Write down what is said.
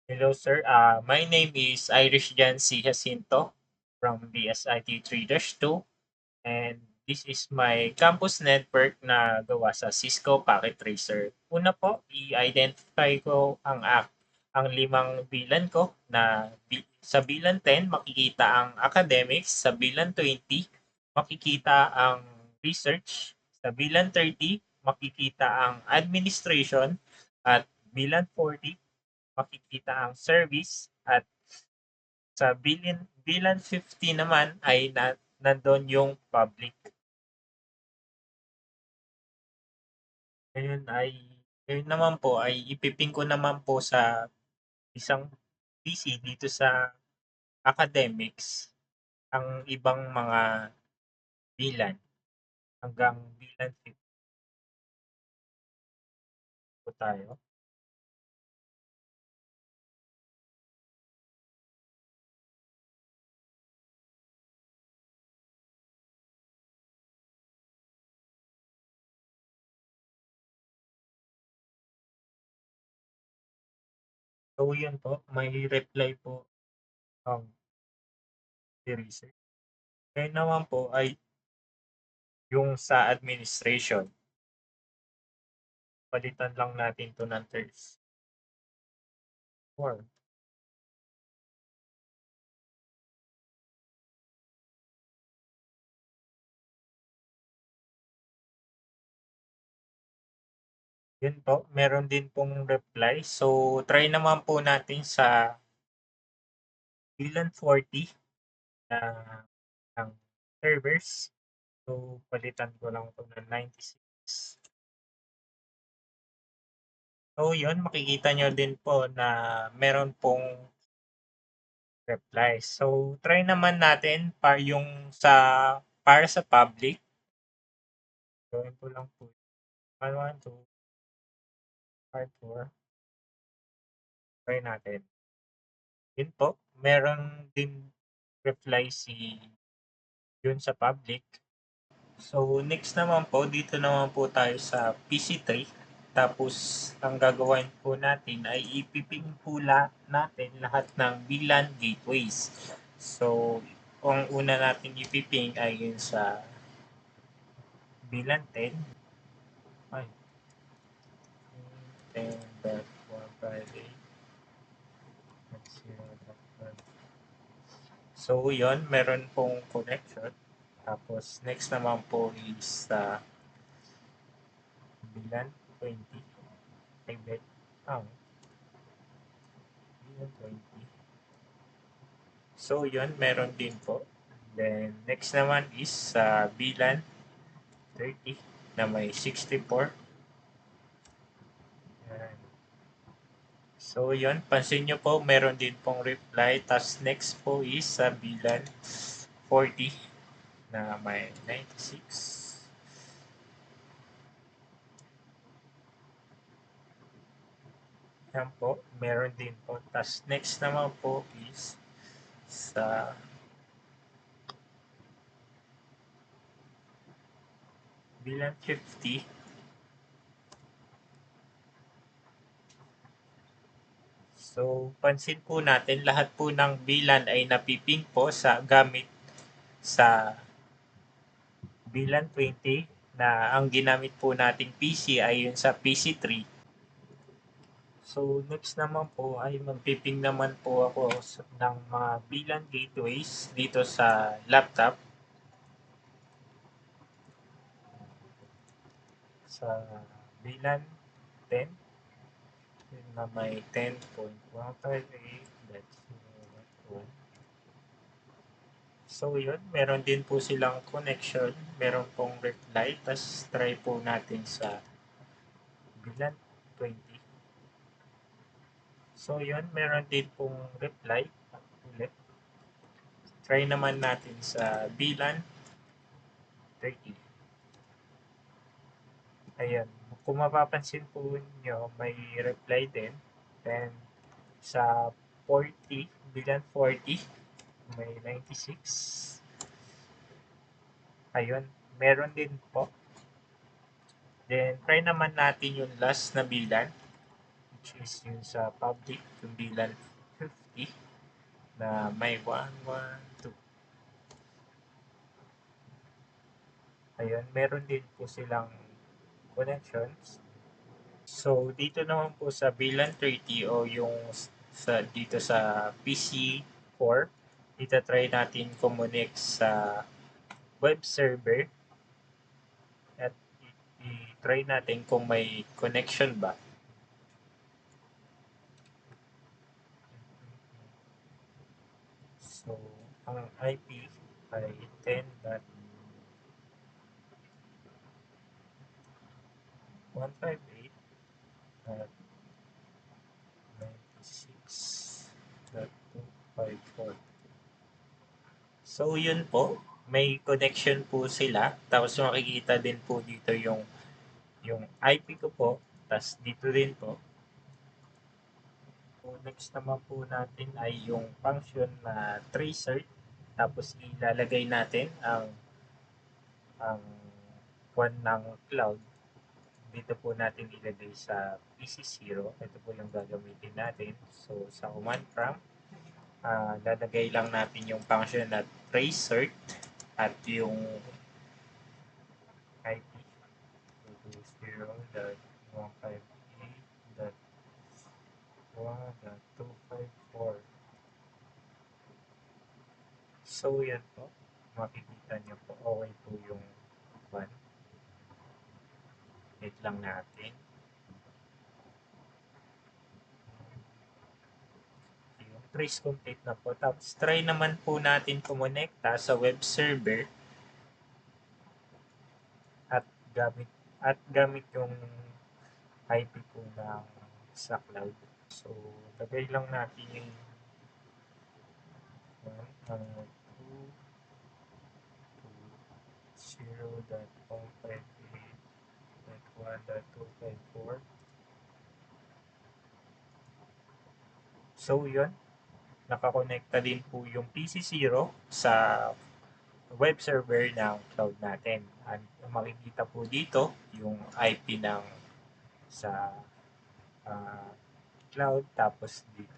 Hello, sir. My name is Irish Jan C. Jacinto from BSIT 3-2, and this is my campus network na gawa sa Cisco Packet Tracer. Una po, i-identify ko ang limang bilan ko na sa bilan 10 makikita ang academics, sa bilan 20 makikita ang research, sa bilan 30 makikita ang administration, at bilan 40 makikita ang service, at sa bilan 50 naman ay nandun yung public. Ngayon ay ngayon naman po ay ipiping ko naman po sa isang PC dito sa academics ang ibang mga bilan hanggang bilan 50 po tayo. So yun po, may reply po ang research. Ngayon naman po ay yung sa administration. Palitan lang natin to ng thirds. 4. Yun po, meron din pong reply. So, try naman po natin sa bilan 40 na ng servers. So, palitan ko lang ito ng 96. So, yun, makikita nyo din po na meron pong reply. So, try naman natin para sa public. Gawin ko lang po. 1, 1, 2, 5, 4. Try natin. Yun po, meron din reply yun sa public. So, next naman po, dito naman po tayo sa PC3. Tapos, ang gagawin po natin ay ipiping pula natin lahat ng VLAN gateways. So, ang una natin ipiping ay yun sa VLAN 10. Ay, 10.158.0.1. So, yun, meron pong connection. Tapos, next naman po is sa VLAN 20. Private. Ah, VLAN 20. So, yun, meron din po. Then, next naman is sa VLAN 30 na may 64. Yan. So, yun, pansin nyo po, meron din pong reply. Tapos, next po is sa VLAN 40 na may 96. Yan po, meron din po. Tapos, next naman po is sa VLAN 50. So, pansin po natin, lahat po ng VLAN ay napiping po gamit sa VLAN 20 na ang ginamit po nating PC ay yun sa PC3. So, next naman po ay magpiping naman po ako ng mga VLAN gateways dito sa laptop. Sa VLAN 10 na may 10.158.0.1. So yun, meron din po silang connection, meron pong reply, tas try po natin sa bilan 20. So yun, meron din pong reply ulit. Try naman natin sa bilan 30. Ayan, kung mapapansin po nyo, may reply din. Then sa 40, bilan 40, may 96. Ayun, meron din po. Then, try naman natin yung last na bilan, which is yun sa public, yung VLAN 50 na may 112. Ayun, meron din po silang connections. So, dito naman po sa VLAN 30 o yung dito sa PC4, itatry natin connect sa web server at i-try natin kung may connection ba. So, ang IP ay 10.158.96.254. So, yun po. May connection po sila. Tapos makikita din po dito yung IP ko po. Tapos dito din po. So, next naman po natin ay yung function na tracer. Tapos ilalagay natin ang one ng cloud. Dito po natin ilagay sa PC0. Ito po yung gagamitin natin. So, sa command prompt, lalagay lang natin yung function na tracer at yung IP 220.158.1.254. So, yan po. Makikita nyo po. Okay po yung one. Wait lang natin. Yung trace complete na po. Tapos, try naman po natin kumonekta sa web server at gamit yung IP po ng sa cloud. So, lagay lang natin yung 0.158.1.254. So, yun. Nakakonekta din po yung PC0 sa web server ng cloud natin. At makikita po dito yung IP ng sa cloud, tapos dito